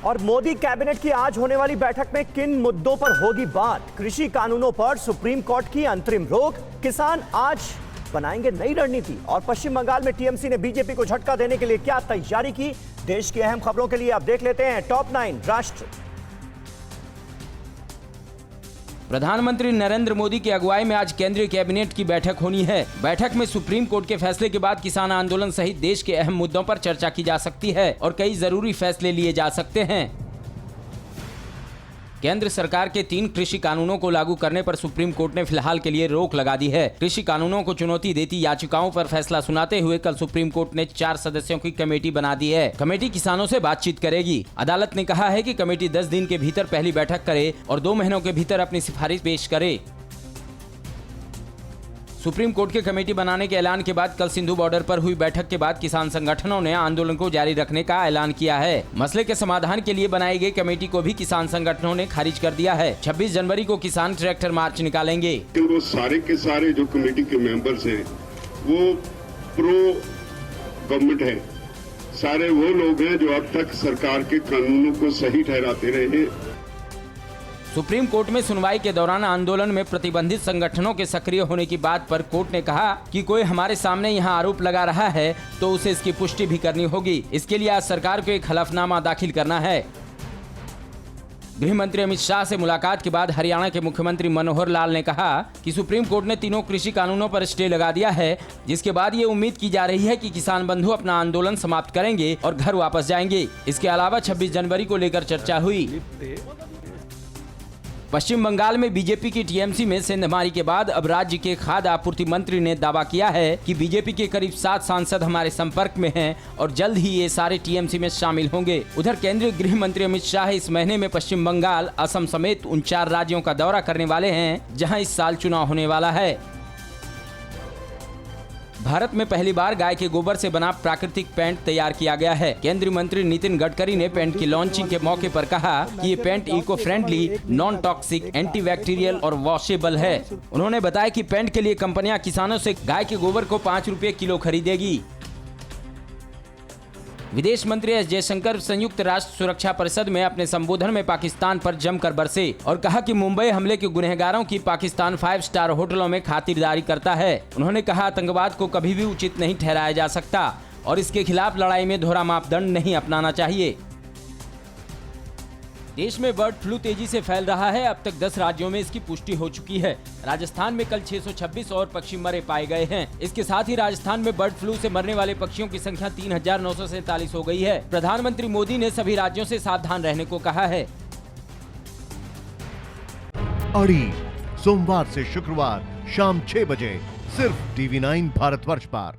और मोदी कैबिनेट की आज होने वाली बैठक में किन मुद्दों पर होगी बात? कृषि कानूनों पर सुप्रीम कोर्ट की अंतरिम रोक, किसान आज बनाएंगे नई रणनीति और पश्चिम बंगाल में टीएमसी ने बीजेपी को झटका देने के लिए क्या तैयारी की? देश की अहम खबरों के लिए आप देख लेते हैं टॉप 9 राष्ट्र। प्रधानमंत्री नरेंद्र मोदी की अगुवाई में आज केंद्रीय कैबिनेट की बैठक होनी है। बैठक में सुप्रीम कोर्ट के फैसले के बाद किसान आंदोलन सहित देश के अहम मुद्दों पर चर्चा की जा सकती है और कई जरूरी फैसले लिए जा सकते हैं। केंद्र सरकार के 3 कृषि कानूनों को लागू करने पर सुप्रीम कोर्ट ने फिलहाल के लिए रोक लगा दी है। कृषि कानूनों को चुनौती देती याचिकाओं पर फैसला सुनाते हुए कल सुप्रीम कोर्ट ने 4 सदस्यों की कमेटी बना दी है। कमेटी किसानों से बातचीत करेगी। अदालत ने कहा है कि कमेटी 10 दिन के भीतर पहली बैठक करे और 2 महीनों के भीतर अपनी सिफारिश पेश करे। सुप्रीम कोर्ट की कमेटी बनाने के ऐलान के बाद कल सिंधु बॉर्डर पर हुई बैठक के बाद किसान संगठनों ने आंदोलन को जारी रखने का ऐलान किया है। मसले के समाधान के लिए बनाई गई कमेटी को भी किसान संगठनों ने खारिज कर दिया है। 26 जनवरी को किसान ट्रैक्टर मार्च निकालेंगे। वो सारे के सारे जो कमेटी के मेंबर्स हैं वो प्रो गवर्नमेंट है। सारे वो लोग हैं जो अब तक सरकार के कानूनों को सही ठहराते रहे हैं। सुप्रीम कोर्ट में सुनवाई के दौरान आंदोलन में प्रतिबंधित संगठनों के सक्रिय होने की बात पर कोर्ट ने कहा कि कोई हमारे सामने यहां आरोप लगा रहा है तो उसे इसकी पुष्टि भी करनी होगी। इसके लिए आज सरकार को एक हलफनामा दाखिल करना है। गृह मंत्री अमित शाह से मुलाकात के बाद हरियाणा के मुख्यमंत्री मनोहर लाल ने कहा कि सुप्रीम कोर्ट ने तीनों कृषि कानूनों पर स्टे लगा दिया है, जिसके बाद ये उम्मीद की जा रही है कि किसान बंधु अपना आंदोलन समाप्त करेंगे और घर वापस जाएंगे। इसके अलावा 26 जनवरी को लेकर चर्चा हुई। पश्चिम बंगाल में बीजेपी की टीएमसी में सेंधमारी के बाद अब राज्य के खाद्य आपूर्ति मंत्री ने दावा किया है कि बीजेपी के करीब 7 सांसद हमारे संपर्क में हैं और जल्द ही ये सारे टीएमसी में शामिल होंगे। उधर केंद्रीय गृह मंत्री अमित शाह इस महीने में पश्चिम बंगाल, असम समेत उन 4 राज्यों का दौरा करने वाले हैं जहां इस साल चुनाव होने वाला है। भारत में पहली बार गाय के गोबर से बना प्राकृतिक पेंट तैयार किया गया है। केंद्रीय मंत्री नितिन गडकरी ने पेंट की लॉन्चिंग के मौके पर कहा कि ये paint eco friendly, non toxic, antibacterial और वॉशेबल है। उन्होंने बताया कि पेंट के लिए कंपनियां किसानों से गाय के गोबर को 5 रुपए किलो खरीदेगी। विदेश मंत्री एस जयशंकर संयुक्त राष्ट्र सुरक्षा परिषद में अपने संबोधन में पाकिस्तान पर जमकर बरसे और कहा कि मुंबई हमले के गुनहगारों की पाकिस्तान 5 स्टार होटलों में खातिरदारी करता है। उन्होंने कहा आतंकवाद को कभी भी उचित नहीं ठहराया जा सकता और इसके खिलाफ लड़ाई में दोहरा मापदंड नहीं अपनाना चाहिए। देश में बर्ड फ्लू तेजी से फैल रहा है। अब तक 10 राज्यों में इसकी पुष्टि हो चुकी है। राजस्थान में कल 626 और पक्षी मरे पाए गए हैं। इसके साथ ही राजस्थान में बर्ड फ्लू से मरने वाले पक्षियों की संख्या 3947 हो गई है। प्रधानमंत्री मोदी ने सभी राज्यों से सावधान रहने को कहा है। अड़ी सोमवार से शुक्रवार शाम 6 बजे सिर्फ TV9 भारतवर्ष पर।